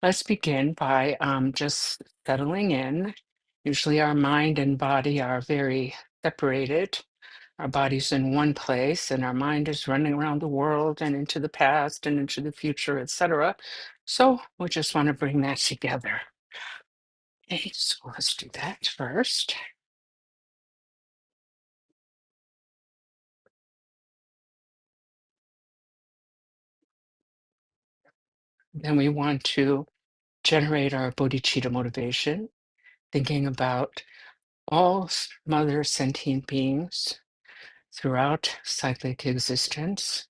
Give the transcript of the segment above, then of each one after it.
Let's begin by just settling in. Usually, our mind and body are very separated. Our body's in one place, and our mind is running around the world and into the past and into the future, etc. So, we just want to bring that together. Okay, so let's do that first. Then we want to generate our bodhicitta motivation, thinking about all mother sentient beings throughout cyclic existence,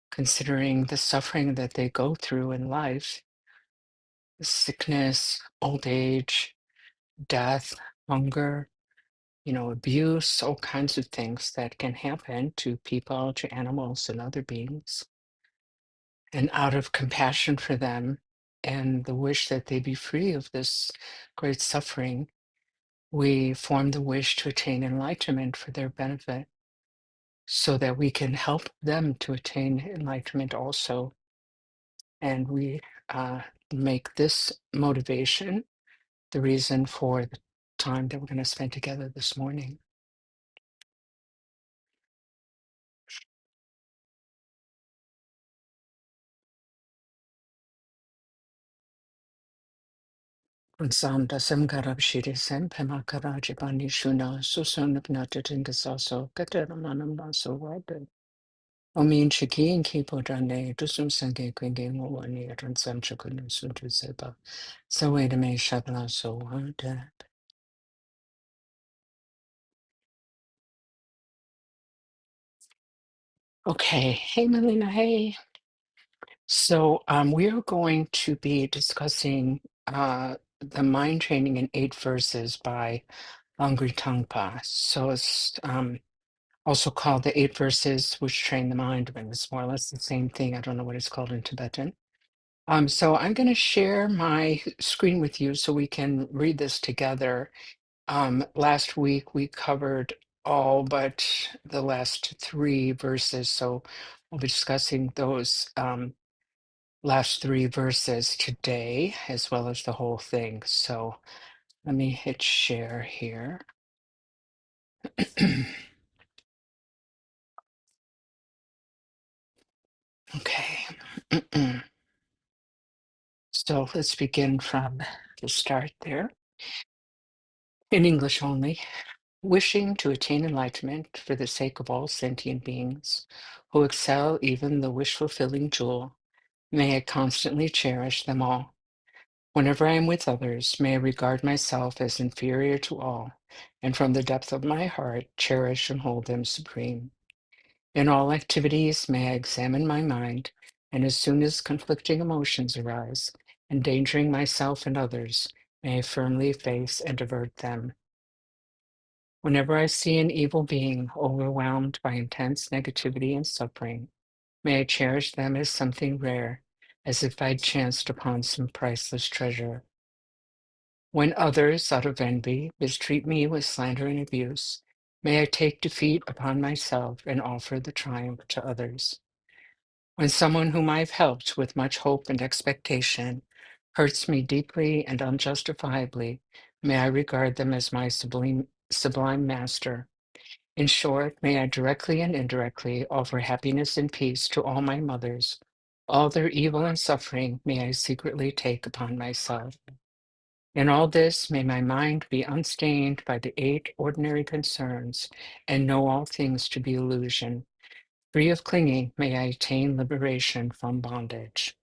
considering the suffering that they go through in life, sickness, old age, death, hunger, abuse, all kinds of things that can happen to people, to animals, and other beings. And out of compassion for them and the wish that they be free of this great suffering, we form the wish to attain enlightenment for their benefit so that we can help them to attain enlightenment also. And we make this motivation the reason for the time that we're going to spend together this morning. Unsam dasam garab shirisem pema karajibani shuna susun natatingasaso kateramanam naso wabe. Omin chiki and kipo dane dusum sange kwenge mwani ransam chakunu suntu seba. So wait a me shabla so wada. Okay, hey Melina, hey. So we are going to be discussing the mind training in 8 verses by Angri Tangpa. So it's also called the 8 verses which train the mind, but it's more or less the same thing. I don't know what it's called in Tibetan. So I'm going to share my screen with you so we can read this together. Last week we covered all but the last 3 verses, so we'll be discussing those last 3 verses today, as well as the whole thing. So let me hit share here. Okay. So let's begin from the start there. In English only. Wishing to attain enlightenment for the sake of all sentient beings who excel even the wish-fulfilling jewel, may I constantly cherish them all. Whenever I am with others, may I regard myself as inferior to all, and from the depth of my heart cherish and hold them supreme. In all activities, may I examine my mind, and as soon as conflicting emotions arise, endangering myself and others, may I firmly face and avert them. Whenever I see an evil being overwhelmed by intense negativity and suffering, may I cherish them as something rare, as if I'd chanced upon some priceless treasure. When others, out of envy, mistreat me with slander and abuse, may I take defeat upon myself and offer the triumph to others. When someone whom I've helped with much hope and expectation hurts me deeply and unjustifiably, may I regard them as my sublime master. In short, may I directly and indirectly offer happiness and peace to all my mothers. All their evil and suffering may I secretly take upon myself. In all this, may my mind be unstained by the 8 ordinary concerns and know all things to be illusion. Free of clinging, may I attain liberation from bondage.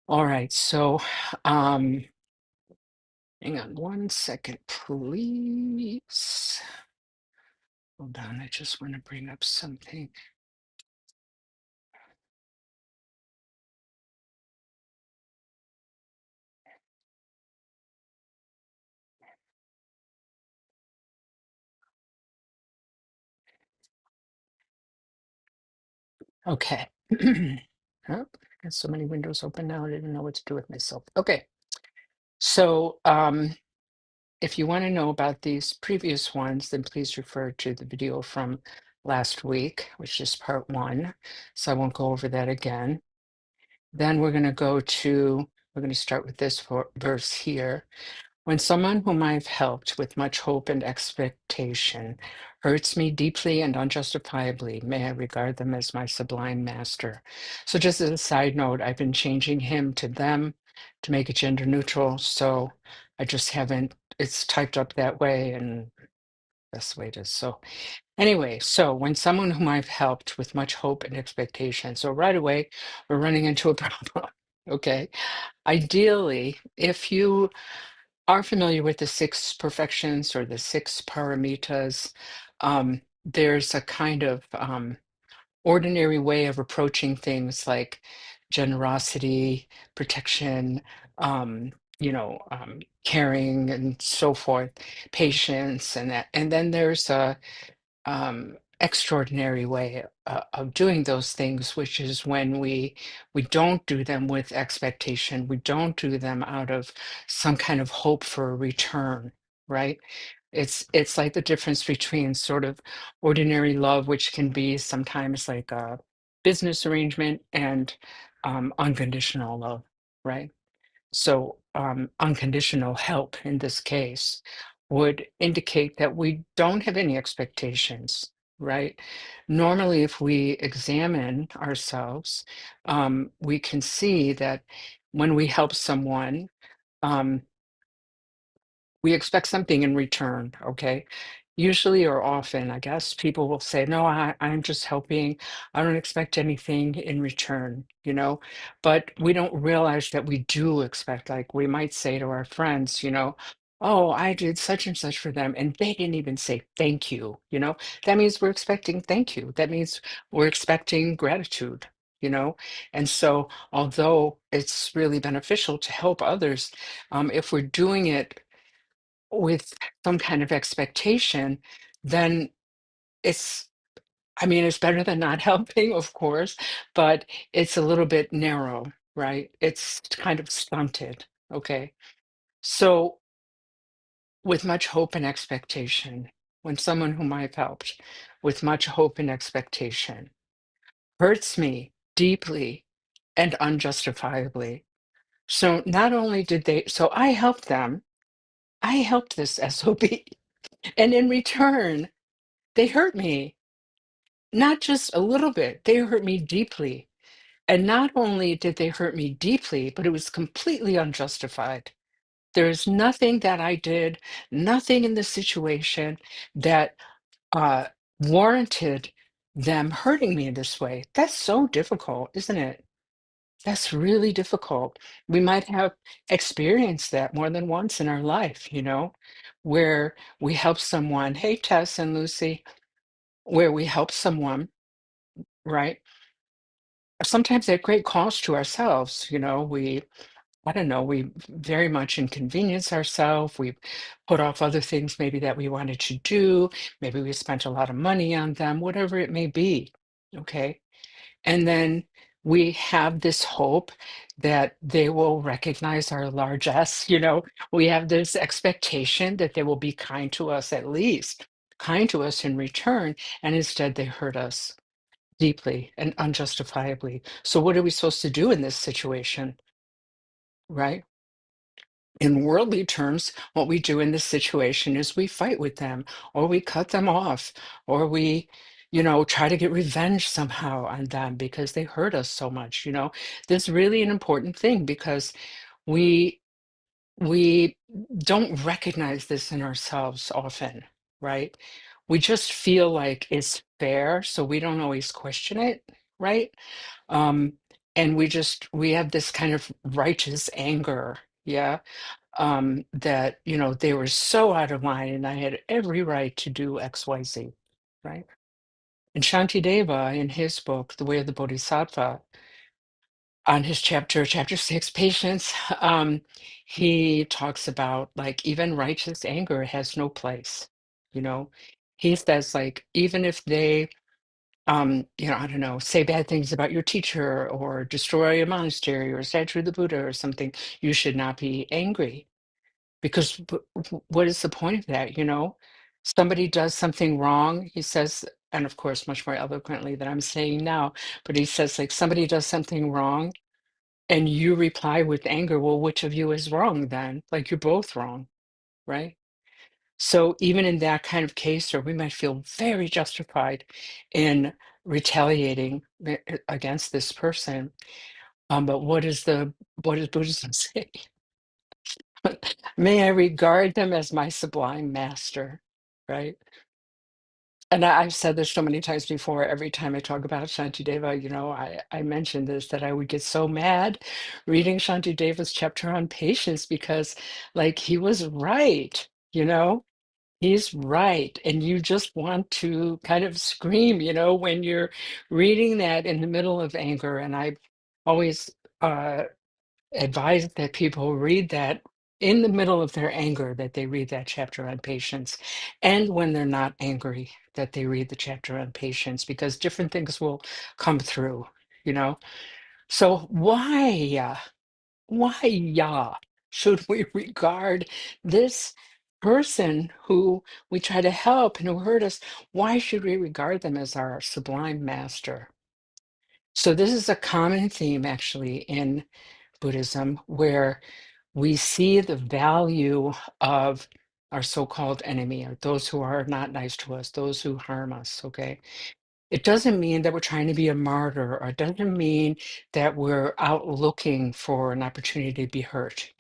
All right, so hang on 1 second, please. Hold on, I just want to bring up something. Okay. Oh, I got so many windows open now, I didn't know what to do with myself. Okay, so if you want to know about these previous ones, then please refer to the video from last week, which is part 1. So I won't go over that again. Then we're going to go to We're going to start with this verse here. When someone whom I've helped with much hope and expectation hurts me deeply and unjustifiably, may I regard them as my sublime master. So, just as a side note, I've been changing him to them to make it gender neutral. So, I just haven't, it's typed up that way, and that's the way it is. So, anyway, so when someone whom I've helped with much hope and expectation, so right away, we're running into a problem. Okay. Ideally, if you are familiar with the six perfections or the six paramitas, there's a kind of ordinary way of approaching things like generosity, protection, um, caring, and so forth, patience, and that. And then there's a extraordinary way of doing those things, which is when we don't do them with expectation. We don't do them out of some kind of hope for a return, right? It's like the difference between sort of ordinary love, which can be sometimes like a business arrangement, and unconditional love, right? So, unconditional help in this case would indicate that we don't have any expectations, right? Normally, if we examine ourselves, we can see that when we help someone, um, we expect something in return, okay? Usually or often, I guess, people will say, no, I'm just helping. I don't expect anything in return, But we don't realize that we do expect, like we might say to our friends, oh, I did such and such for them, and they didn't even say thank you. That means we're expecting thank you. That means we're expecting gratitude, you know? And so, although it's really beneficial to help others, if we're doing it with some kind of expectation, then it's, I mean, it's better than not helping, of course, but it's a little bit narrow, right? It's kind of stunted. Okay. So, with much hope and expectation, when someone whom I've helped with much hope and expectation hurts me deeply and unjustifiably. So, not only did they, so I helped them, I helped this SOB, and in return, they hurt me, not just a little bit, they hurt me deeply. And not only did they hurt me deeply, but it was completely unjustified. There's nothing that I did, nothing in the situation that uh, warranted them hurting me in this way. That's so difficult, isn't it? That's really difficult. We might have experienced that more than once in our life, where we help someone. Hey, Tess and Lucy, where we help someone, right? Sometimes at great cost to ourselves, I don't know, we very much inconvenience ourselves. We put off other things maybe that we wanted to do. Maybe we spent a lot of money on them, whatever it may be. Okay. And then we have this hope that they will recognize our largesse. We have this expectation that they will be kind to us, at least kind to us in return. And instead, they hurt us deeply and unjustifiably. So, what are we supposed to do in this situation, right? In worldly terms, what we do in this situation is we fight with them, or we cut them off, or we, try to get revenge somehow on them because they hurt us so much. This is really an important thing because we we don't recognize this in ourselves often, right? We just feel like it's fair, so we don't always question it, right? Um, and we have this kind of righteous anger, yeah, that, they were so out of line and I had every right to do XYZ, right? And Shantideva, in his book, The Way of the Bodhisattva, on his chapter 6, Patience, he talks about like even righteous anger has no place, you know. He says like even if they I don't know, say bad things about your teacher or destroy a monastery or a statue of the Buddha or something, you should not be angry because what is the point of that? Somebody does something wrong, he says, and of course, much more eloquently than I'm saying now, but he says, like, somebody does something wrong and you reply with anger, well, which of you is wrong then? Like you're both wrong, right? So even in that kind of case, or we might feel very justified in retaliating against this person. But what does Buddhism say? May I regard them as my sublime master, right? And I've said this so many times before. Every time I talk about Shantideva, I mentioned this, that I would get so mad reading Shantideva's chapter on patience because, like, he was right, he's right. And you just want to kind of scream, when you're reading that in the middle of anger. And I always uh, advise that people read that in the middle of their anger, that they read that chapter on patience, and when they're not angry, that they read the chapter on patience, because different things will come through, you know. So why should we regard this person who we try to help and who hurt us? Why should we regard them as our sublime master? So this is a common theme actually in Buddhism, where we see the value of our so-called enemy, or those who are not nice to us, those who harm us, okay? It doesn't mean that we're trying to be a martyr, or it doesn't mean that we're out looking for an opportunity to be hurt.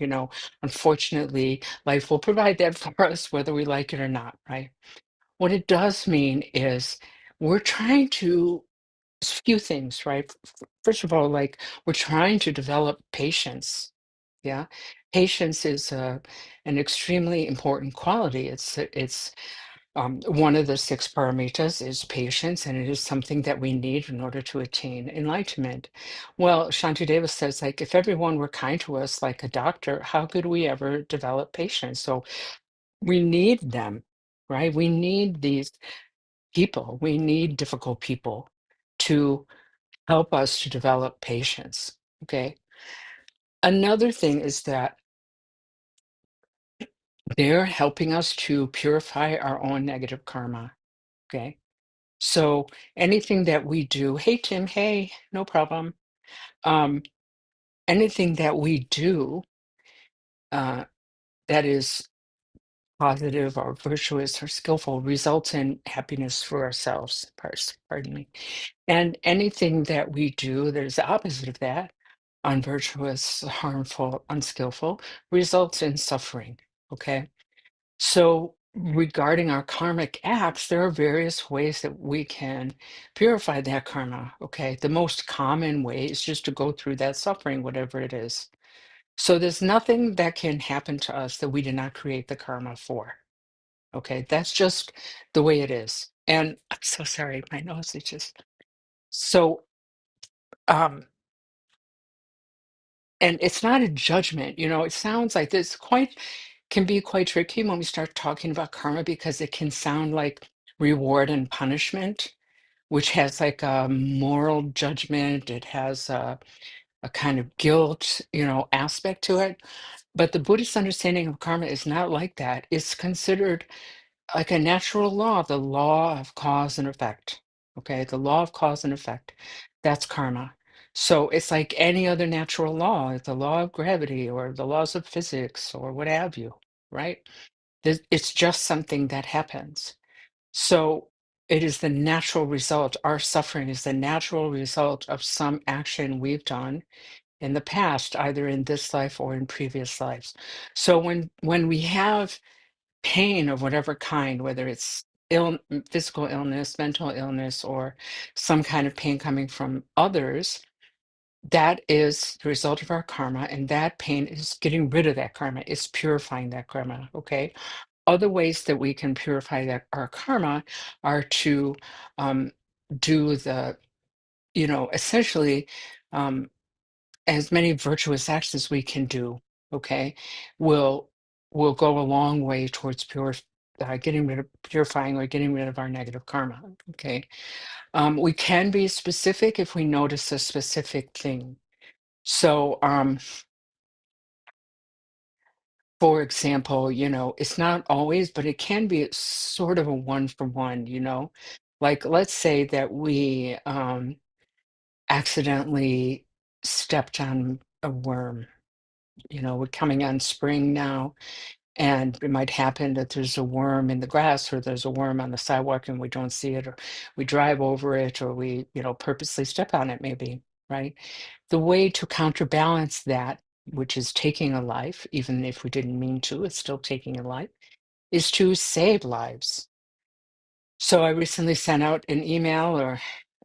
Unfortunately, life will provide that for us, whether we like it or not, right? What it does mean is we're trying to few things, right? First of all, like, we're trying to develop patience. Yeah, patience is an extremely important quality. It's one of the six paramitas is patience, and it is something that we need in order to attain enlightenment. Well, Shantideva says, like, if everyone were kind to us like a doctor, how could we ever develop patience? So we need them, right? We need these people. We need difficult people to help us to develop patience. Okay. Another thing is that they're helping us to purify our own negative karma. Okay. So anything that we do, hey, Tim, hey, no problem. Um, Anything that we do uh, that is positive or virtuous or skillful results in happiness for ourselves, pardon me. And anything that we do that is the opposite of that, unvirtuous, harmful, unskillful, results in suffering. Okay. So, regarding our karmic acts, there are various ways that we can purify that karma. Okay. The most common way is just to go through that suffering, whatever it is. So, there's nothing that can happen to us that we did not create the karma for. Okay. That's just the way it is. And I'm so sorry, my nose is just so, um, and it's not a judgment. It sounds like this quite can be quite tricky when we start talking about karma, because it can sound like reward and punishment, which has like a moral judgment. It has a kind of guilt, aspect to it. But the Buddhist understanding of karma is not like that. It's considered like a natural law, the law of cause and effect. Okay, the law of cause and effect. That's karma. So it's like any other natural law, like the law of gravity or the laws of physics or what have you, right? It's just something that happens. So it is the natural result. Our suffering is the natural result of some action we've done in the past, either in this life or in previous lives. So when we have pain of whatever kind, whether it's physical illness, mental illness, or some kind of pain coming from others, that is the result of our karma, and that pain is getting rid of that karma, it's purifying that karma. Okay. Other ways that we can purify that our karma are to um, do essentially um, as many virtuous acts as we can do. Okay, will will go a long way towards getting rid of purifying or getting rid of our negative karma. Okay, we can be specific if we notice a specific thing. So, for example, it's not always, but it can be sort of a one for one. Like, let's say that we accidentally stepped on a worm. We're coming on spring now, and it might happen that there's a worm in the grass or there's a worm on the sidewalk and we don't see it, or we drive over it, or we, purposely step on it, maybe, right? The way to counterbalance that, which is taking a life, even if we didn't mean to, it's still taking a life, is to save lives. So I recently sent out an email, or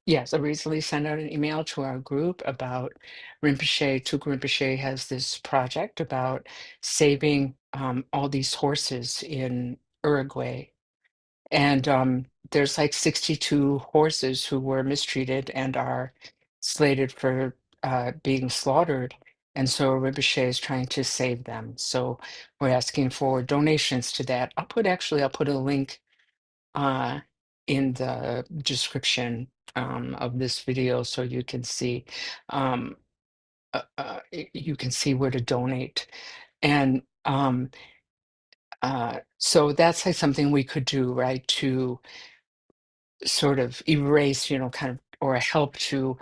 yes, I recently sent out an email to our group about Rinpoche. Tuku Rinpoche has this project about saving all these horses in Uruguay. And there's like 62 horses who were mistreated and are slated for being slaughtered. And so Rinpoche is trying to save them. So we're asking for donations to that. I'll put a link uh, in the description of this video, so you can see um, you can see where to donate. And so that's like something we could do, right, to sort of erase, kind of, or help to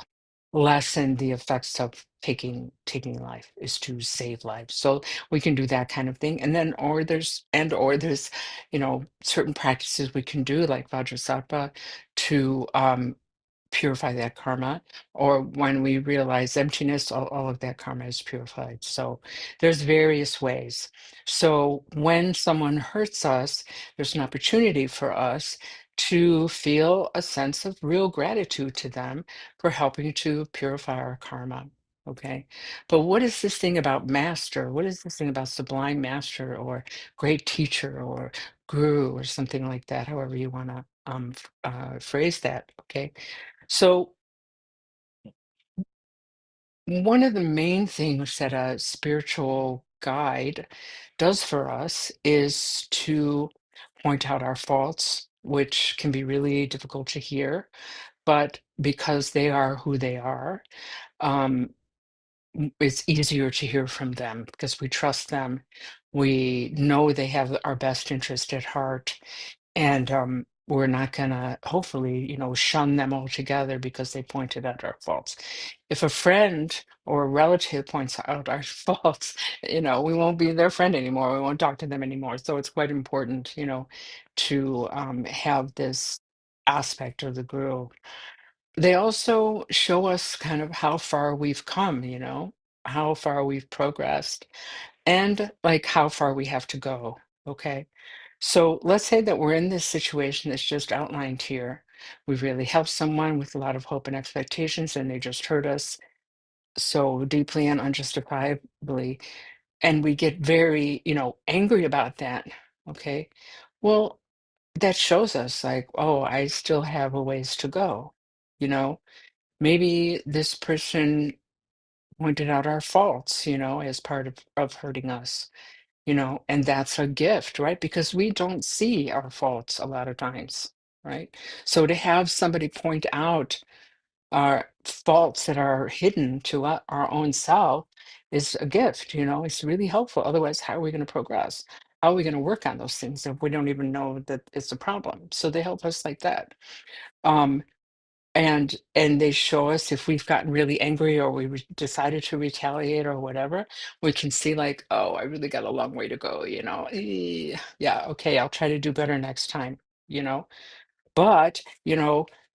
lessen the effects of taking life, is to save lives. So we can do that kind of thing. And then or there's certain practices we can do, like Vajrasattva, to purify that karma, or when we realize emptiness, all of that karma is purified. So there's various ways. So when someone hurts us, there's an opportunity for us to feel a sense of real gratitude to them for helping to purify our karma. Okay. But what is this thing about master? What is this thing about sublime master, or great teacher, or guru, or something like that, however you want to phrase that? Okay. So, one of the main things that a spiritual guide does for us is to point out our faults, which can be really difficult to hear, but because they are who they are, um, it's easier to hear from them because we trust them. We know they have our best interest at heart, and we're not gonna, hopefully, shun them altogether because they pointed out our faults. If a friend or a relative points out our faults, we won't be their friend anymore. We won't talk to them anymore. So it's quite important, to have this aspect of the guru. They also show us kind of how far we've come, how far we've progressed, and like how far we have to go. Okay. So let's say that we're in this situation that's just outlined here. We've really helped someone with a lot of hope and expectations, and they just hurt us so deeply and unjustifiably. And we get very, angry about that. Okay. Well, that shows us, like, oh, I still have a ways to go. You know, maybe this person pointed out our faults, as part of hurting us, and that's a gift, right? Because we don't see our faults a lot of times, right? So to have somebody point out our faults that are hidden to our own self is a gift, it's really helpful. Otherwise, how are we going to progress? How are we going to work on those things if we don't even know that it's a problem? So they help us like that. Um, and they show us if we've gotten really angry, or we decided to retaliate or whatever, we can see, like, oh, I really got a long way to go, yeah, okay, I'll try to do better next time, you know but,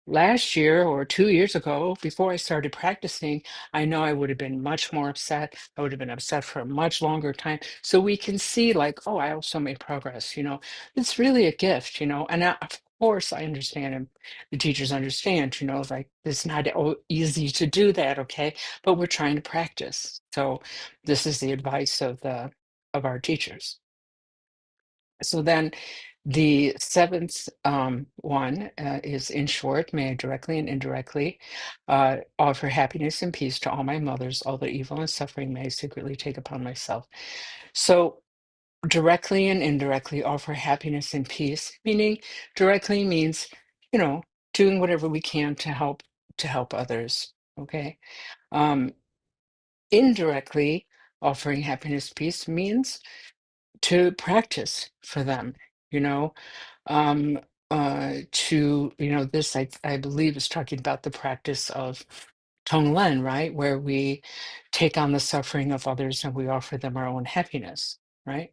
last year or 2 years ago, before I started practicing, I know I would have been much more upset. I would have been upset for a much longer time. So we can see, like, oh, I also made progress. It's really a gift, and of course I understand, and the teachers understand, like, it's not easy to do that, okay? But we're trying to practice. So this is the advice of our teachers. So then the seventh one is, in short, may I directly and indirectly offer happiness and peace to all my mothers, all the evil and suffering may I secretly take upon myself. So directly and indirectly offer happiness and peace, meaning directly means, you know, doing whatever we can to help others. Okay. Um, Indirectly offering happiness, peace means to practice for them, you know, um, this I believe is talking about the practice of Tonglen, right? Where we take on the suffering of others and we offer them our own happiness, right?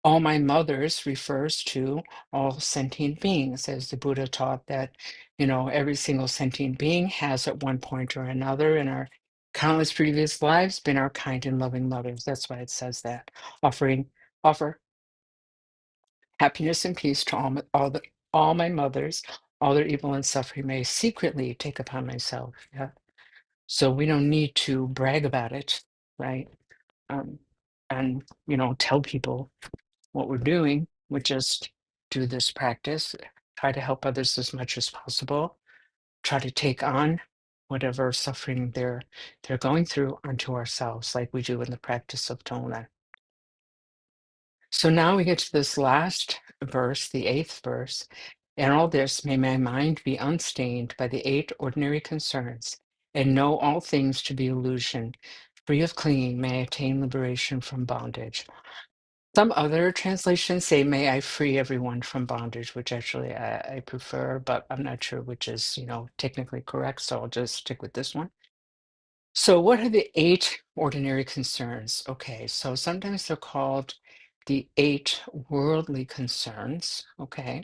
All my mothers refers to all sentient beings, as the Buddha taught that, every single sentient being has at one point or another in our countless previous lives been our kind and loving mothers. That's why it says that. Offer happiness and peace to all my mothers, all their evil and suffering may secretly take upon myself. Yeah. So we don't need to brag about it, right? Um, and tell people what we're doing. We just do this practice, try to help others as much as possible, try to take on whatever suffering they're going through onto ourselves, like we do in the practice of Tona. So now we get to this last verse, the eighth verse. In all this, may my mind be unstained by the eight ordinary concerns, and know all things to be illusion. Free of clinging, may I attain liberation from bondage. Some other translations say, may I free everyone from bondage, which actually I prefer, but I'm not sure which is, technically correct, so I'll just stick with this one. So, what are the eight ordinary concerns? Okay, so sometimes they're called the eight worldly concerns. Okay,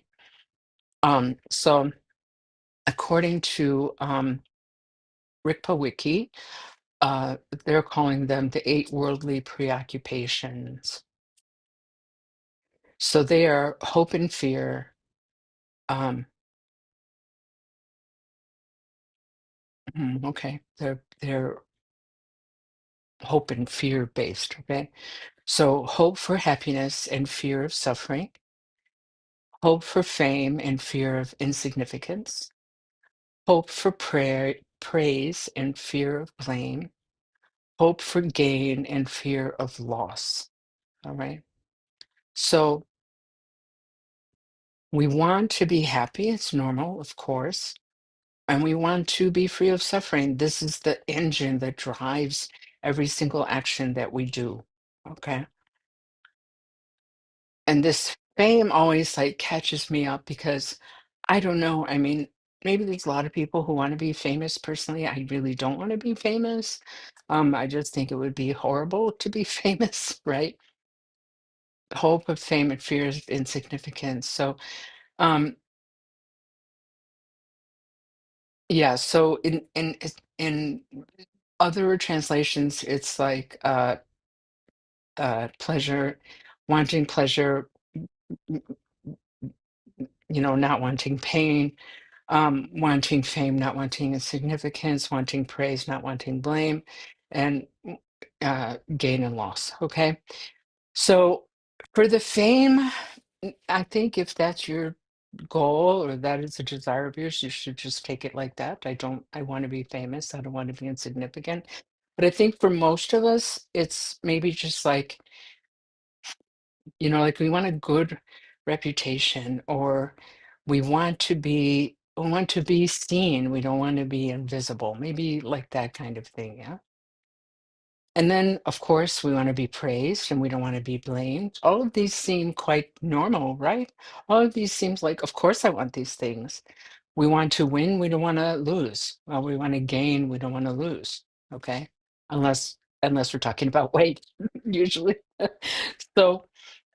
so according to Rikpa Wiki, uh, they're calling them the eight worldly preoccupations. So they are hope and fear. Um, okay, they're hope and fear based. Okay, so hope for happiness and fear of suffering, hope for fame and fear of insignificance, hope for praise and fear of blame, hope for gain and fear of loss. All right. So we want to be happy. It's normal, of course. And we want to be free of suffering. This is the engine that drives every single action that we do. Okay. And this fame always like catches me up because I don't know. I mean, maybe there's a lot of people who want to be famous. Personally, I really don't want to be famous. I just think it would be horrible to be famous, right? Hope of fame and fears of insignificance. So, um, yeah. So in other translations, it's like pleasure, wanting pleasure, n- not wanting pain, wanting fame, not wanting significance, wanting praise, not wanting blame, and gain and loss. Okay. So for the fame, I think if that's your goal or that is a desire of yours, you should just take it like that. I want to be famous. I don't want to be insignificant. But I think for most of us, it's maybe just like, like we want a good reputation or we want to be seen. We don't want to be invisible. Maybe like that kind of thing, yeah. And then of course we want to be praised and we don't want to be blamed. All of these seem quite normal, right? All of these seems like of course I want these things. We want to win, we don't want to lose. Well, we want to gain, we don't want to lose. Okay. Unless we're talking about weight, usually. So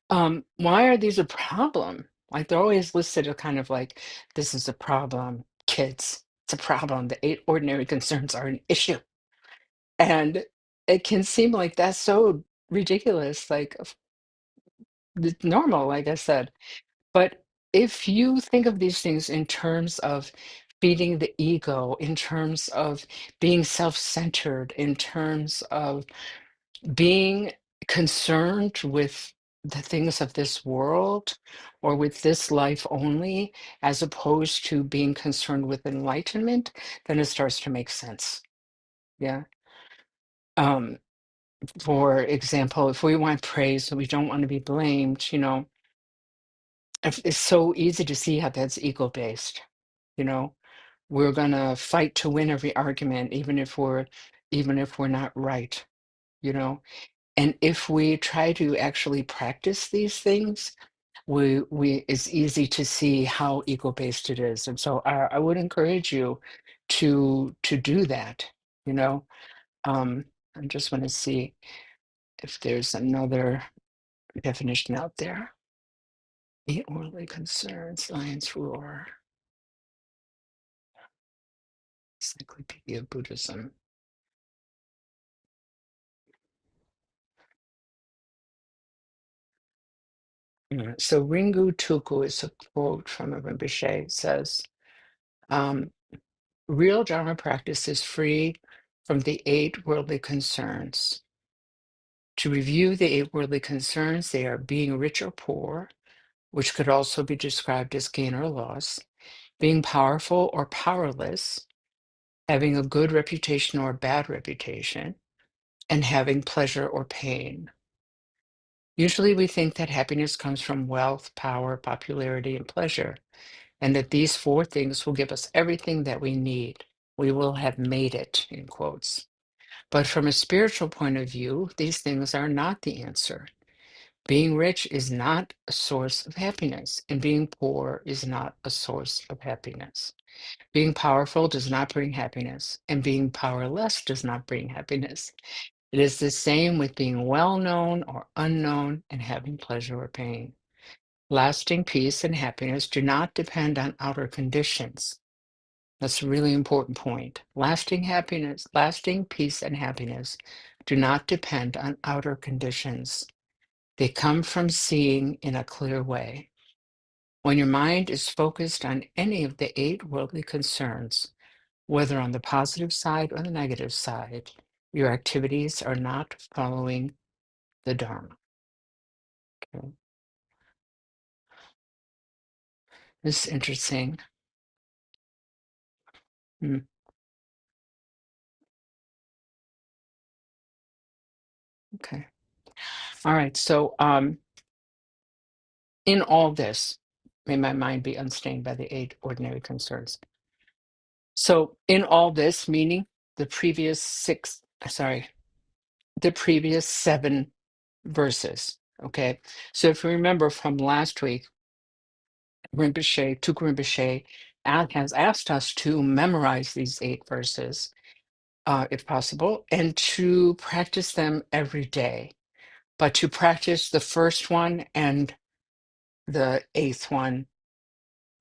why are these a problem? Like they're always listed as kind of like, this is a problem, kids. It's a problem. The eight ordinary concerns are an issue. And it can seem like that's so ridiculous, like it's normal, like I said. But if you think of these things in terms of feeding the ego, in terms of being self-centered, in terms of being concerned with the things of this world or with this life only, as opposed to being concerned with enlightenment, then it starts to make sense. Yeah. Um, for example, if we want praise and we don't want to be blamed, it's so easy to see how that's ego based. You know, we're gonna fight to win every argument, even if we're not right. You know, and if we try to actually practice these things, we it's easy to see how ego based it is. And so I would encourage you to do that. you know. I just want to see if there's another definition out there. Eight worldly concerns, lion's roar, Encyclopedia of Buddhism. So Ringu Tuku is a quote from a Rinpoche. It says, um, real Dharma practice is free from the eight worldly concerns. To review the eight worldly concerns, they are being rich or poor, which could also be described as gain or loss, being powerful or powerless, having a good reputation or a bad reputation, and having pleasure or pain. Usually we think that happiness comes from wealth, power, popularity, and pleasure, and that these four things will give us everything that we need. We will have made it, in quotes. But from a spiritual point of view, these things are not the answer. Being rich is not a source of happiness, and being poor is not a source of happiness. Being powerful does not bring happiness, and being powerless does not bring happiness. It is the same with being well known or unknown and having pleasure or pain. Lasting peace and happiness do not depend on outer conditions. That's a really important point. Lasting peace and happiness do not depend on outer conditions. They come from seeing in a clear way. When your mind is focused on any of the eight worldly concerns, whether on the positive side or the negative side, your activities are not following the Dharma. Okay. This is interesting. Hmm. Okay. All right. So, in all this, may my mind be unstained by the eight ordinary concerns. So, in all this, meaning the previous the previous seven verses. Okay. So, if you remember from last week, Tuku Rinpoche has asked us to memorize these eight verses, if possible, and to practice them every day. But to practice the first one and the eighth one,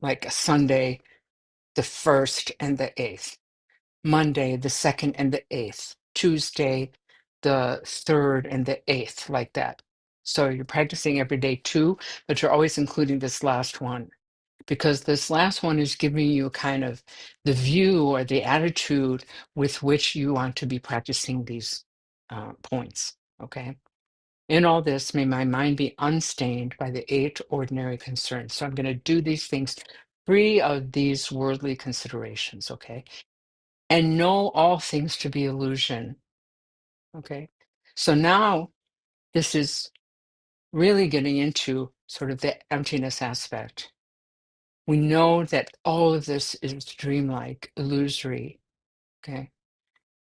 like Sunday, the first and the eighth, Monday, the second and the eighth, Tuesday, the third and the eighth, like that. So you're practicing every day too, but you're always including this last one, because this last one is giving you kind of the view or the attitude with which you want to be practicing these points. Okay. In all this, may my mind be unstained by the eight ordinary concerns. So I'm going to do these things free of these worldly considerations, okay? And know all things to be illusion, okay? So now this is really getting into sort of the emptiness aspect. We know that all of this is dreamlike, illusory, okay?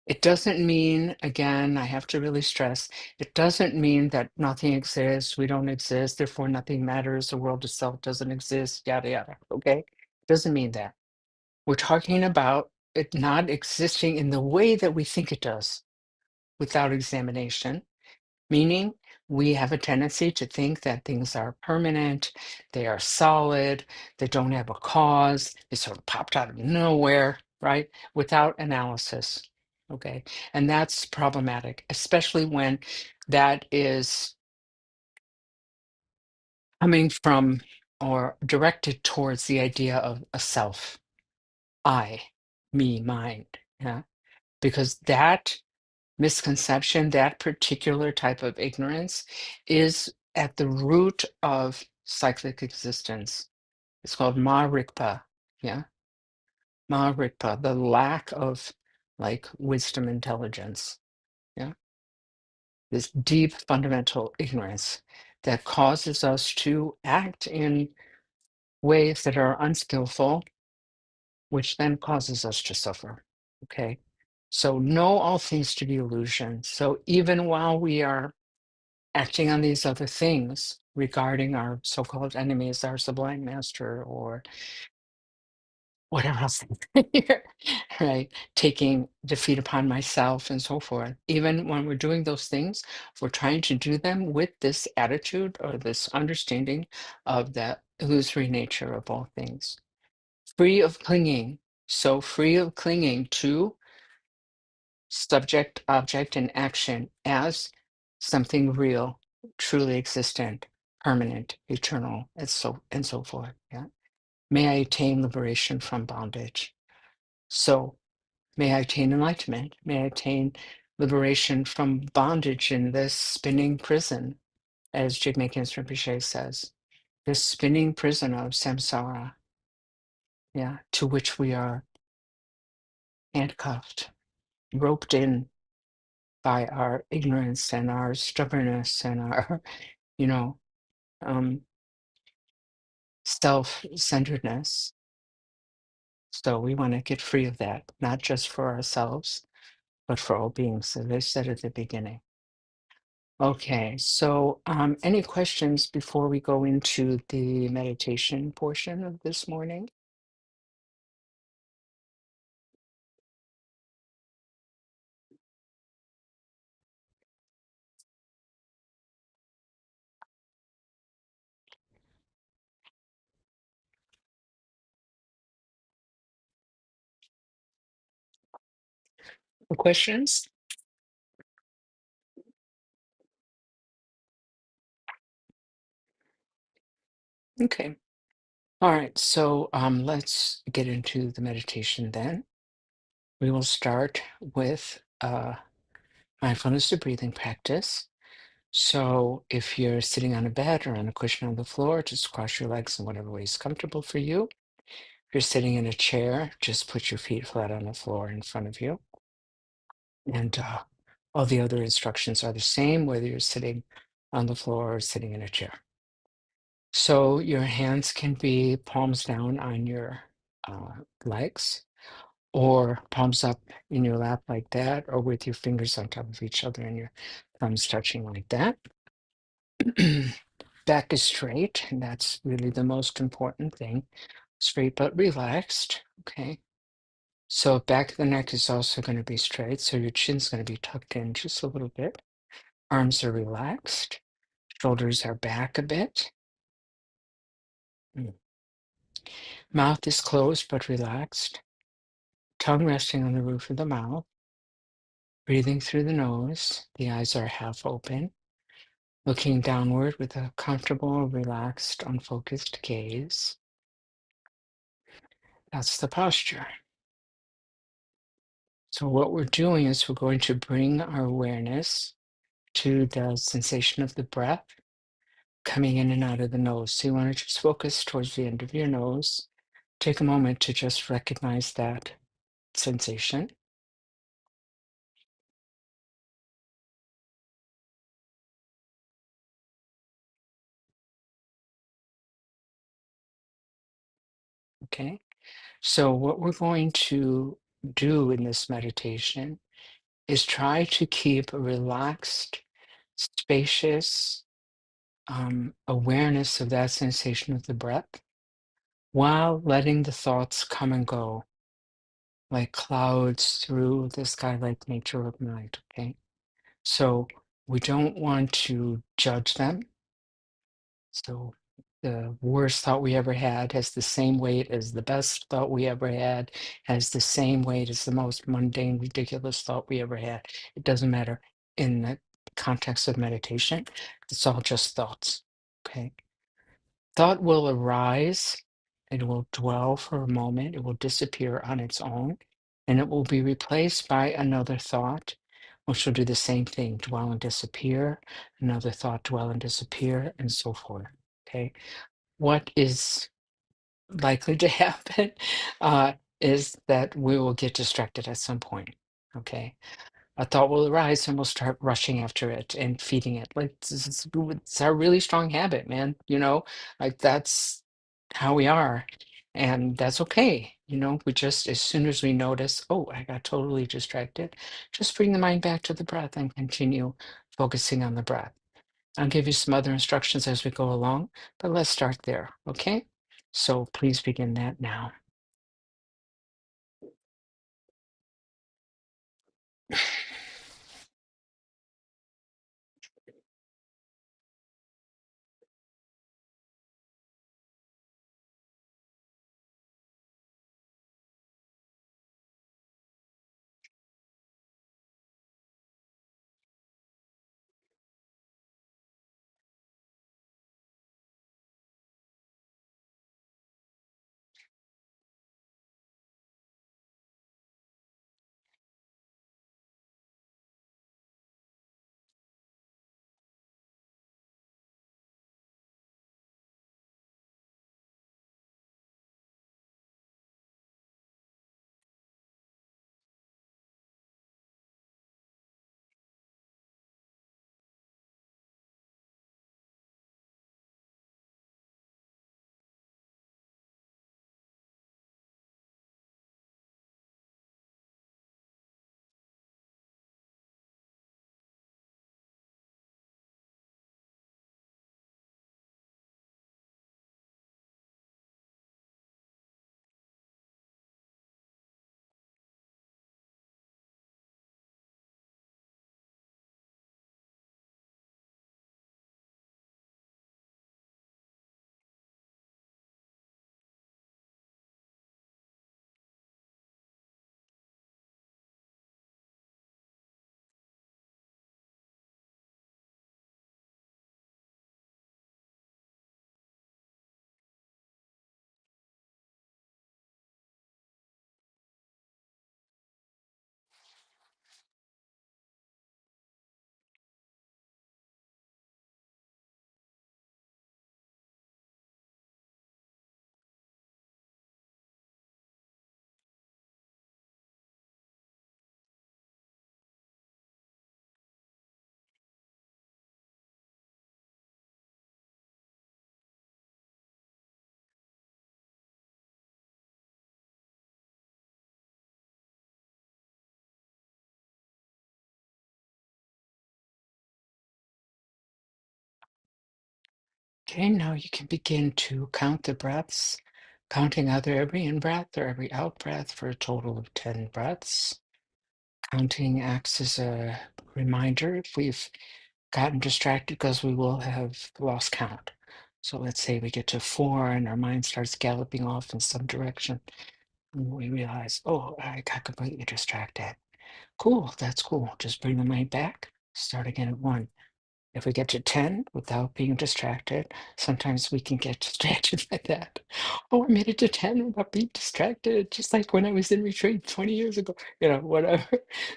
It doesn't mean, again, I have to really stress, it doesn't mean that nothing exists, we don't exist, therefore nothing matters, the world itself doesn't exist, yada, yada, okay? It doesn't mean that. We're talking about it not existing in the way that we think it does without examination, meaning we have a tendency to think that things are permanent, they are solid, they don't have a cause, they sort of popped out of nowhere, right? Without analysis. Okay. And that's problematic, especially when that is coming from or directed towards the idea of a self, I, me, mine. Yeah. Because that misconception, that particular type of ignorance, is at the root of cyclic existence. It's called ma-rikpa, yeah? Ma-rikpa, the lack of like wisdom, intelligence, yeah? This deep fundamental ignorance that causes us to act in ways that are unskillful, which then causes us to suffer, okay? So know all things to be illusion. So even while we are acting on these other things regarding our so-called enemies, our sublime master, or whatever else here, right? Taking defeat upon myself and so forth. Even when we're doing those things, we're trying to do them with this attitude or this understanding of the illusory nature of all things. Free of clinging. So free of clinging to subject, object, and action as something real, truly existent, permanent, eternal, and so forth. Yeah. May I attain liberation from bondage. So may I attain enlightenment. May I attain liberation from bondage in this spinning prison, as Jigme Rinpoche says, this spinning prison of samsara, yeah, to which we are handcuffed, roped in by our ignorance and our stubbornness and our, you know, um, self-centeredness. So we want to get free of that, not just for ourselves, but for all beings, as I said at the beginning. Okay, so any questions before we go into the meditation portion of this morning? No questions? Okay. All right, so let's get into the meditation then. We will start with mindfulness of breathing practice. So if you're sitting on a bed or on a cushion on the floor, just cross your legs in whatever way is comfortable for you. If you're sitting in a chair, just put your feet flat on the floor in front of you. And all the other instructions are the same, whether you're sitting on the floor or sitting in a chair. So your hands can be palms down on your legs, or palms up in your lap like that, or with your fingers on top of each other and your thumbs touching like that. Back is straight, and that's really the most important thing. Straight but relaxed. Okay. So back of the neck is also going to be straight. So your chin's going to be tucked in just a little bit. Arms are relaxed. Shoulders are back a bit. Mm. Mouth is closed but relaxed. Tongue resting on the roof of the mouth. Breathing through the nose. The eyes are half open. Looking downward with a comfortable, relaxed, unfocused gaze. That's the posture. So what we're doing is we're going to bring our awareness to the sensation of the breath coming in and out of the nose. So you want to just focus towards the end of your nose. Take a moment to just recognize that sensation. Okay. So what we're going to do in this meditation is try to keep a relaxed, spacious awareness of that sensation of the breath while letting the thoughts come and go like clouds through the sky-like nature of night. Okay. So we don't want to judge them. So the worst thought we ever had has the same weight as the best thought we ever had, has the same weight as the most mundane, ridiculous thought we ever had. It doesn't matter in the context of meditation. It's all just thoughts. Okay. Thought will arise, it will dwell for a moment, it will disappear on its own, and it will be replaced by another thought, which will do the same thing, dwell and disappear, another thought, dwell and disappear, and so forth. Okay. What is likely to happen is that we will get distracted at some point. Okay. A thought will arise and we'll start rushing after it and feeding it. Like it's our really strong habit, man. Like that's how we are. And that's okay. We just, as soon as we notice, oh, I got totally distracted, just bring the mind back to the breath and continue focusing on the breath. I'll give you some other instructions as we go along, but let's start there. Okay. So please begin that now. Okay, now you can begin to count the breaths, counting either every in breath or every out breath for a total of 10 breaths. Counting acts as a reminder if we've gotten distracted because we will have lost count. So let's say we get to 4 and our mind starts galloping off in some direction, and we realize, oh, I got completely distracted. Cool, that's cool. Just bring the mind back, start again at 1. If we get to 10 without being distracted, sometimes we can get distracted by that. Oh, I made it to 10 without being distracted, just like when I was in retreat 20 years ago, whatever.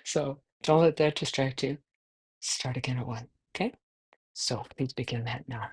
So don't let that distract you. Start again at 1. Okay? So please begin that now.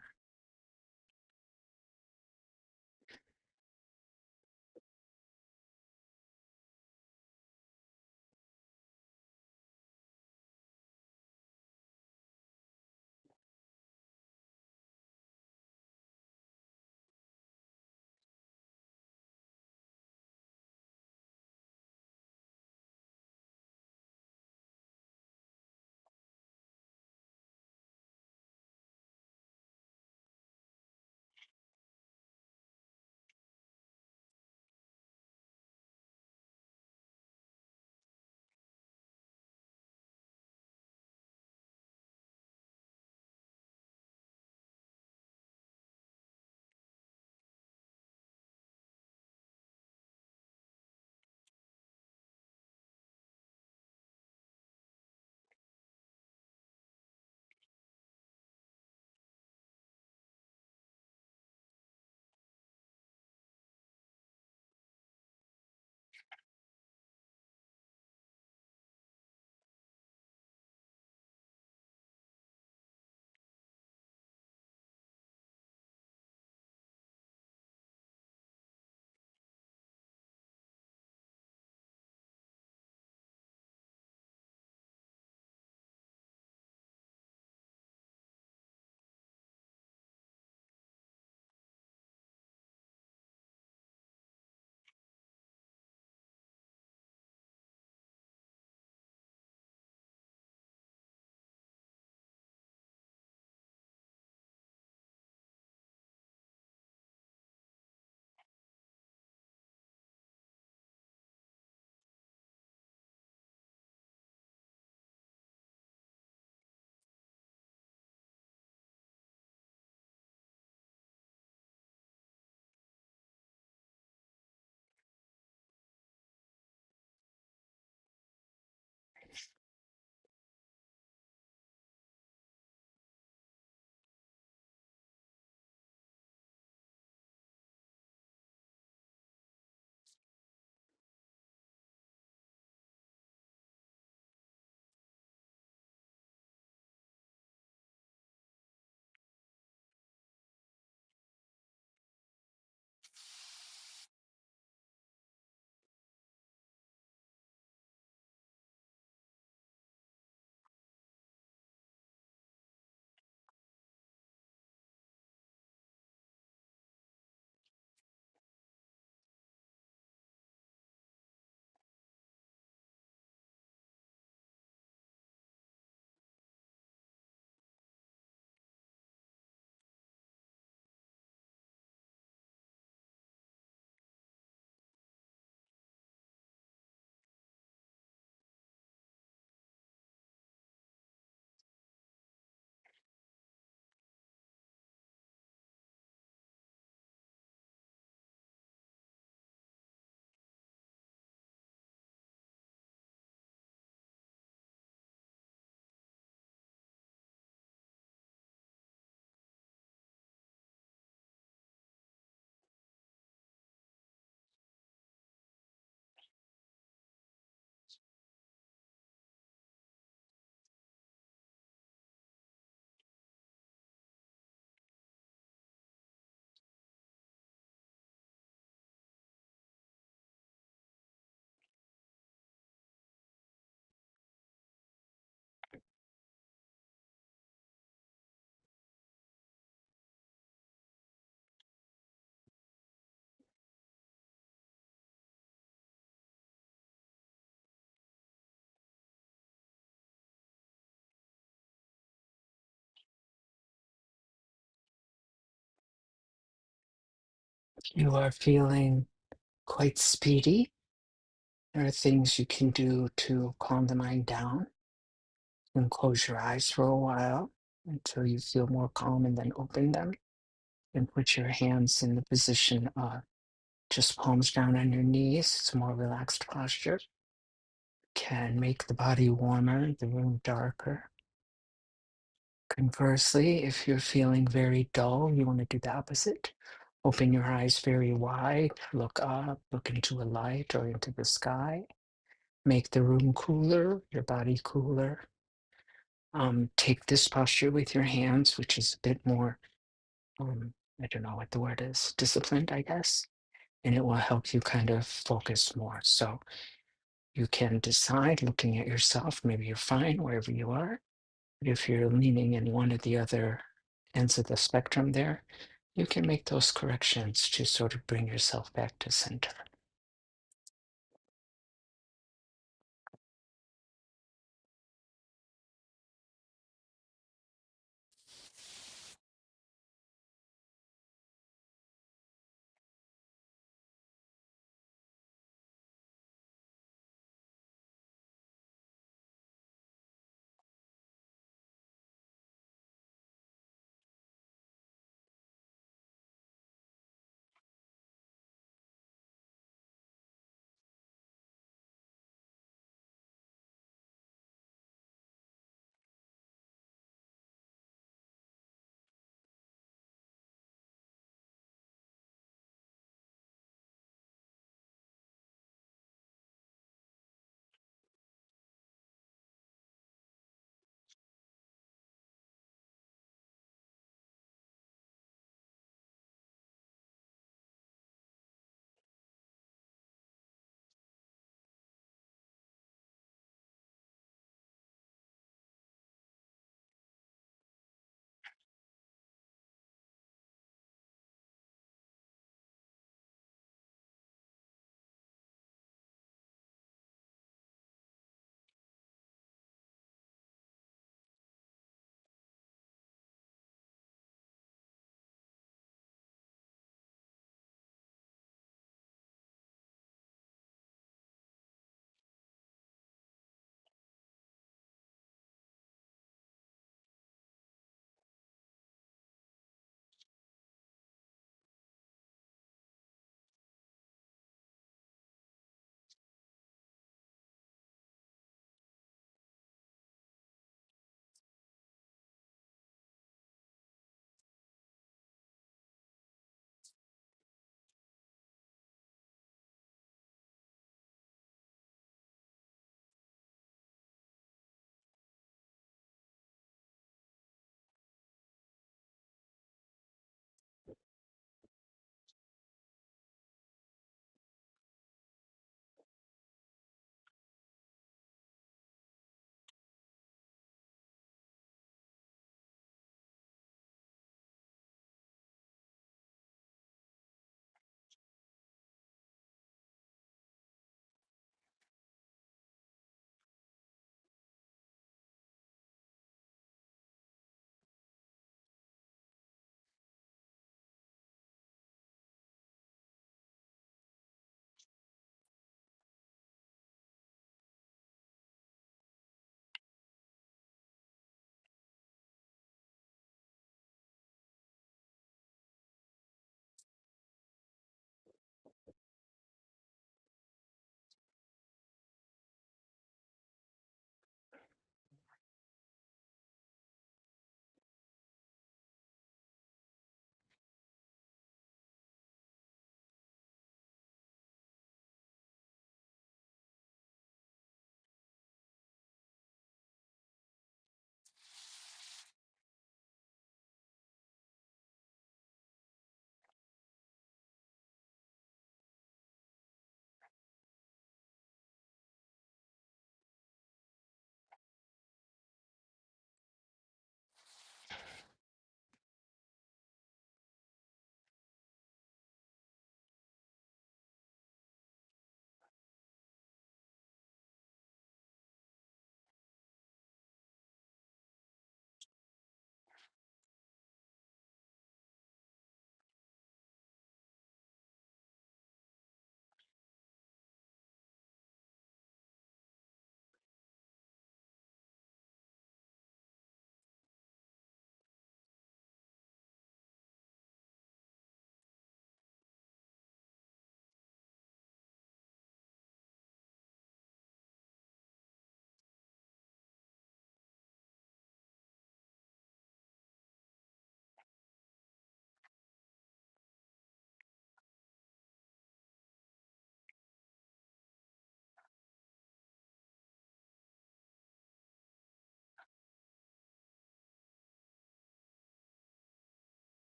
You are feeling quite speedy. There are things you can do to calm the mind down. You can close your eyes for a while until you feel more calm and then open them. And put your hands in the position of just palms down on your knees. It's a more relaxed posture. Can make the body warmer, the room darker. Conversely, if you're feeling very dull, you want to do the opposite. Open your eyes very wide, look up, look into a light or into the sky. Make the room cooler, your body cooler. Take this posture with your hands, which is a bit more, I don't know what the word is, disciplined, I guess. And it will help you kind of focus more. So you can decide looking at yourself, maybe you're fine wherever you are. But if you're leaning in one of the other ends of the spectrum there, you can make those corrections to sort of bring yourself back to center.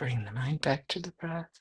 Bring the mind back to the breath.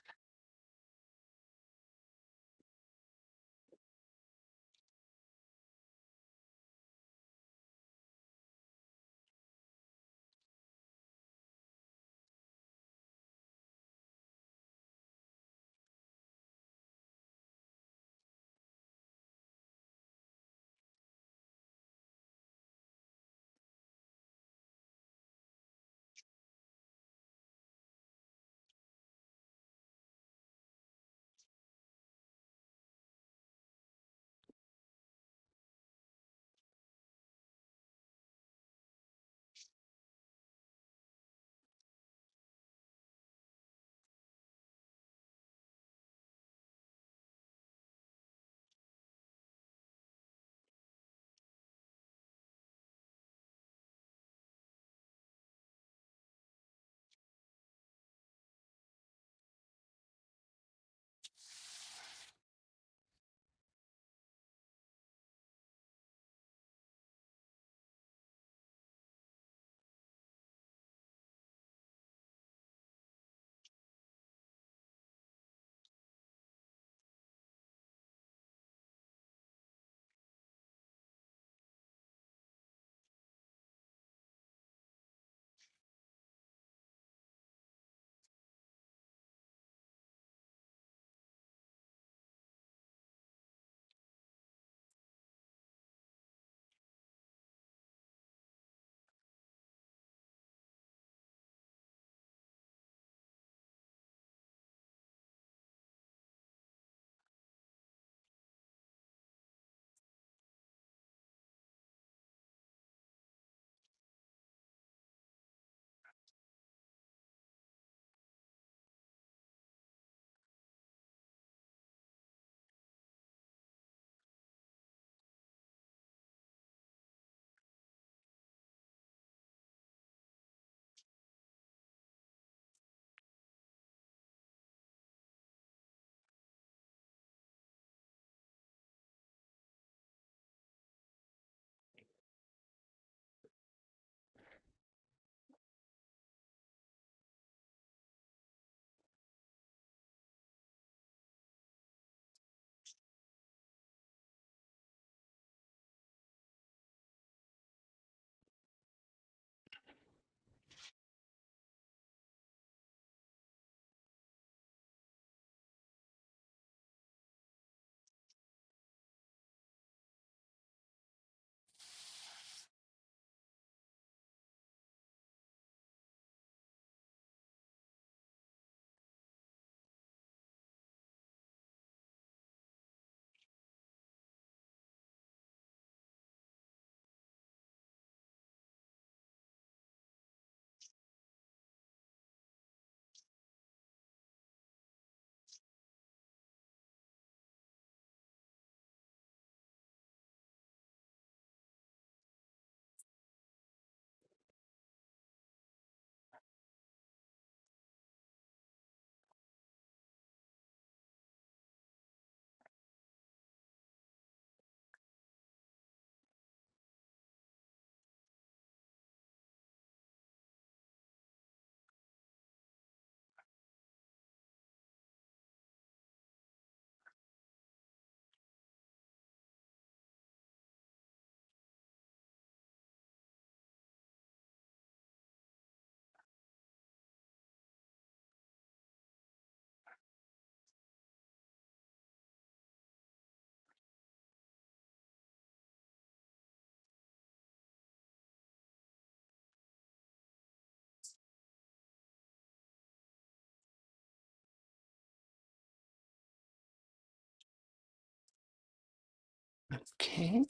Okay,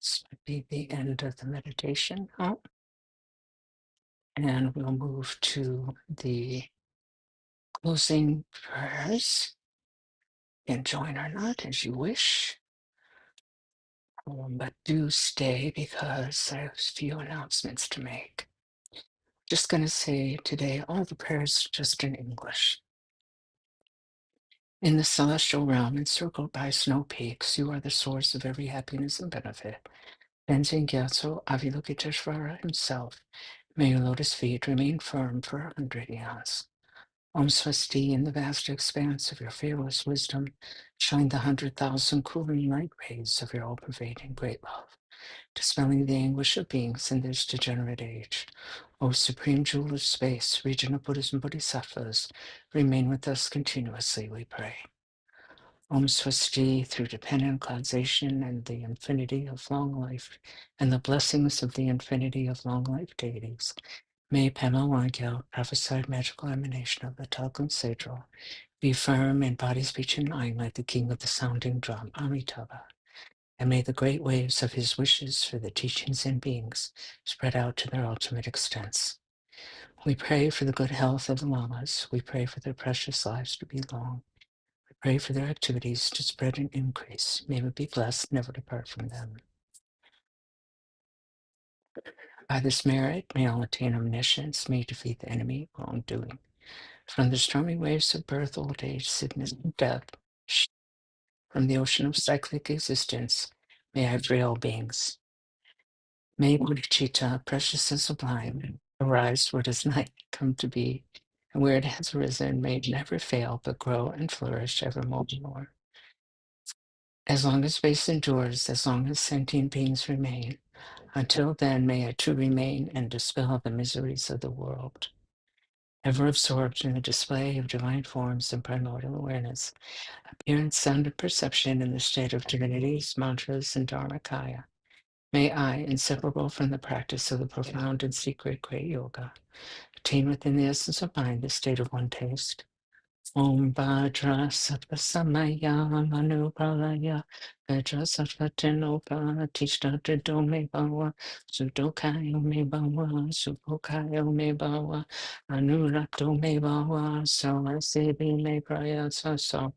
this might be the end of the meditation. And we'll move to the closing prayers. You can join or not as you wish. But do stay because I have a few announcements to make. Just going to say today, all the prayers just in English. In the celestial realm, encircled by snow peaks, you are the source of every happiness and benefit. Tenzin Gyatso Avalokiteshvara himself, may your lotus feet remain firm for 100 eons. Om Swasti, in the vast expanse of your fearless wisdom, shine the 100,000 cooling light rays of your all-pervading great love, dispelling the anguish of beings in this degenerate age. O supreme jewel of space, region of Buddhas and Bodhisattvas, remain with us continuously, we pray. Om Swasti, through dependent causation and the infinity of long life, and the blessings of the infinity of long life deities, may Palmo Rybicki, prophesied magical emanation of the Talcum Sagel, be firm in body, speech, and mind like the king of the sounding drum, Amitabha. And may the great waves of his wishes for the teachings and beings spread out to their ultimate extents. We pray for the good health of the lamas. We pray for their precious lives to be long. We pray for their activities to spread and increase. May we be blessed, never depart from them. By this merit, may all attain omniscience, may defeat the enemy, wrongdoing. From the stormy waves of birth, old age, sickness, and death, from the ocean of cyclic existence, may I free all beings. May bodhicitta, precious and sublime, arise where it is not come to be, and where it has arisen, may it never fail, but grow and flourish evermore. As long as space endures, as long as sentient beings remain, until then may I too remain and dispel the miseries of the world. Ever absorbed in the display of divine forms and primordial awareness, appearance, sound, and perception in the state of divinities, mantras, and dharmakaya, may I, inseparable from the practice of the profound and secret great yoga, attain within the essence of mind the state of one taste. Om Bhadra Sattva Samaya Manupalaya Vedra Sattva Tenopa Tishtadrido Me Bhava Sudokayo Me Bhava Supokayo Me Bhava Anurakto Me Bhava Sawasebi Me Prayasa So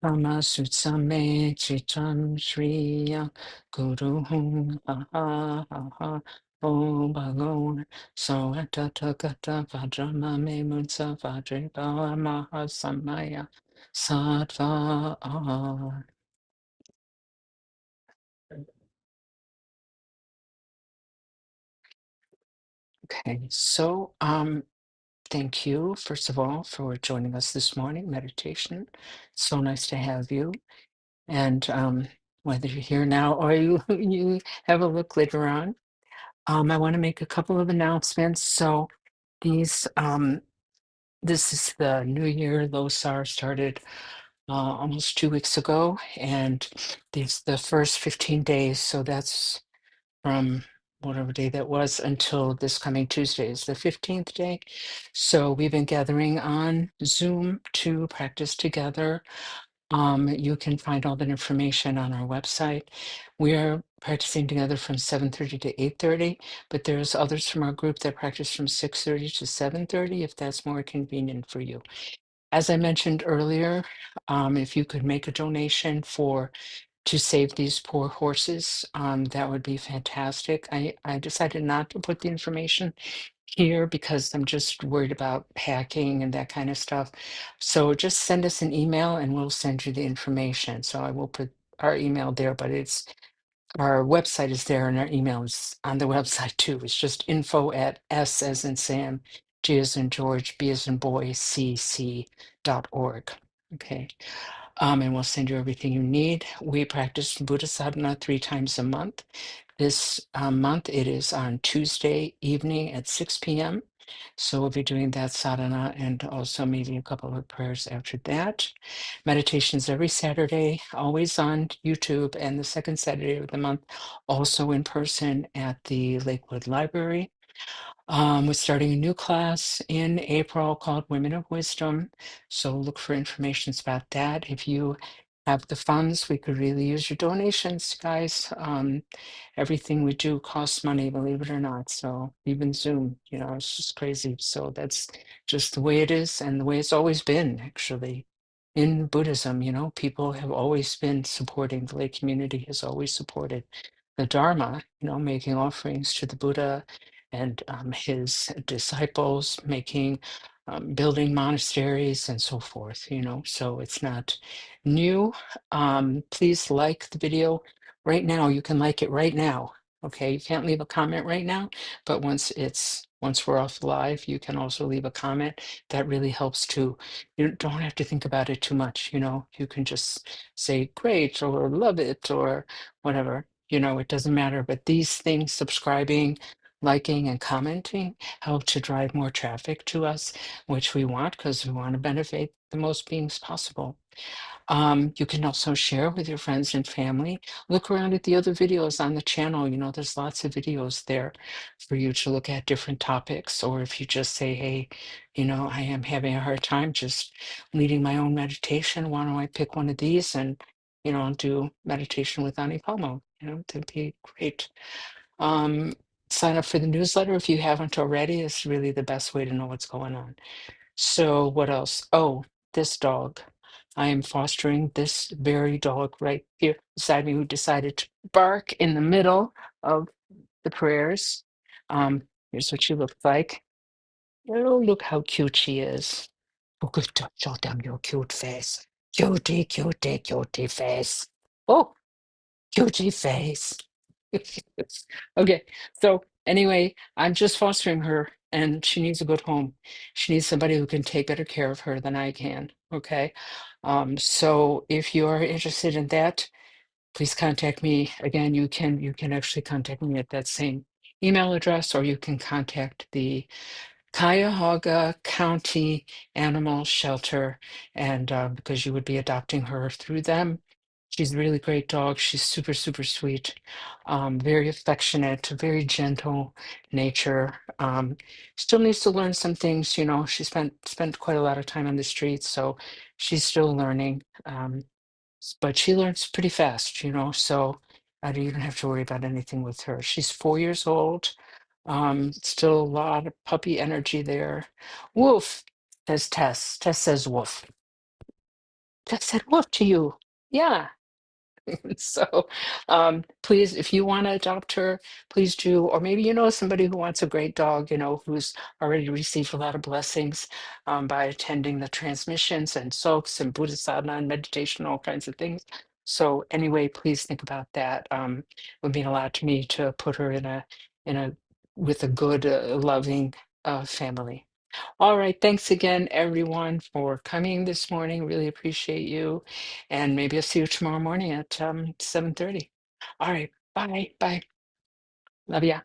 Mama Sutsame Chitam Shriya Guru Hum Ha Ha Ha Ha Om Bhagwan so Atatagata Vajrama Me Mutsa Vajripa Maha Samaya Sattva. Okay, so thank you, first of all, for joining us this morning, meditation. So nice to have you. And whether you're here now or you have a look later on, I want to make a couple of announcements. So these this is the new year. Losar started almost 2 weeks ago, and these the first 15 days. So that's from whatever day that was until this coming Tuesday is the 15th day. So we've been gathering on Zoom to practice together. You can find all that information on our website. We're practicing together from 7:30 to 8:30, but there's others from our group that practice from 6:30 to 7:30 if that's more convenient for you. As I mentioned earlier, if you could make a donation to save these poor horses, that would be fantastic. I decided not to put the information here because I'm just worried about packing and that kind of stuff. So just send us an email and we'll send you the information. So I will put our email there, but it's our website is there and our email is on the website too. It's just info at S as in Sam, G as in George, B as in boy, cc.org. Okay. And we'll send you everything you need. We practice Buddha sadhana 3 times a month. This month it is on Tuesday evening at 6 p.m. So we'll be doing that sadhana and also maybe a couple of prayers after that. Meditations every Saturday, always on YouTube, and the second Saturday of the month, also in person at the Lakewood Library. We're starting a new class in April called Women of Wisdom. So look for information about that. If you have the funds, we could really use your donations, guys. Everything we do costs money, believe it or not. So even Zoom, it's just crazy. So that's just the way it is and the way it's always been, actually. In Buddhism, people have always been supporting, the lay community has always supported the Dharma, making offerings to the Buddha and his disciples, building monasteries and so forth, so it's not new. Please like the video right now. You can like it right now. Okay, you can't leave a comment right now, but once it's once we're off live, you can also leave a comment. That really helps too. You don't have to think about it too much, you know. You can just say great or love it or whatever. You know, it doesn't matter. But these things, subscribing, liking, and commenting, help to drive more traffic to us, which we want because we want to benefit the most beings possible. You can also share with your friends and family. Look around at the other videos on the channel. You know, there's lots of videos there for you to look at different topics. Or if you just say, hey, you know, I am having a hard time just leading my own meditation. Why don't I pick one of these and, you know, do meditation with Ani Palmo? You know, that'd be great. Um, Sign up for the newsletter if you haven't already. It's really the best way to know what's going on. So what else? Oh, this dog. I am fostering this very dog right here beside me who decided to bark in the middle of the prayers. Here's what she looks like. Oh, look how cute she is. Look at show them your cute face. Cutie, cutie, cutie face. Oh, cutie face. Okay, so anyway, I'm just fostering her and she needs a good home. She needs somebody who can take better care of her than I can. Okay. So if you are interested in that, please contact me. Again, you can actually contact me at that same email address, or you can contact the Cuyahoga County Animal Shelter, and because you would be adopting her through them. She's a really great dog. She's super, super sweet, very affectionate, very gentle nature. Still needs to learn some things, you know. She spent quite a lot of time on the streets, so she's still learning. But she learns pretty fast, you know, so you don't have to worry about anything with her. She's 4 years old. Still a lot of puppy energy there. Woof, says Tess. Tess says woof. Tess said woof to you. Yeah. So please, if you want to adopt her, please do. Or maybe you know somebody who wants a great dog, you know, who's already received a lot of blessings by attending the transmissions and soaks and Buddhist sadhana and meditation, all kinds of things. So anyway, please think about that. It would mean a lot to me to put her in a with a good, loving family. All right. Thanks again, everyone, for coming this morning. Really appreciate you. And maybe I'll see you tomorrow morning at 7:30. All right. Bye. Bye. Love ya.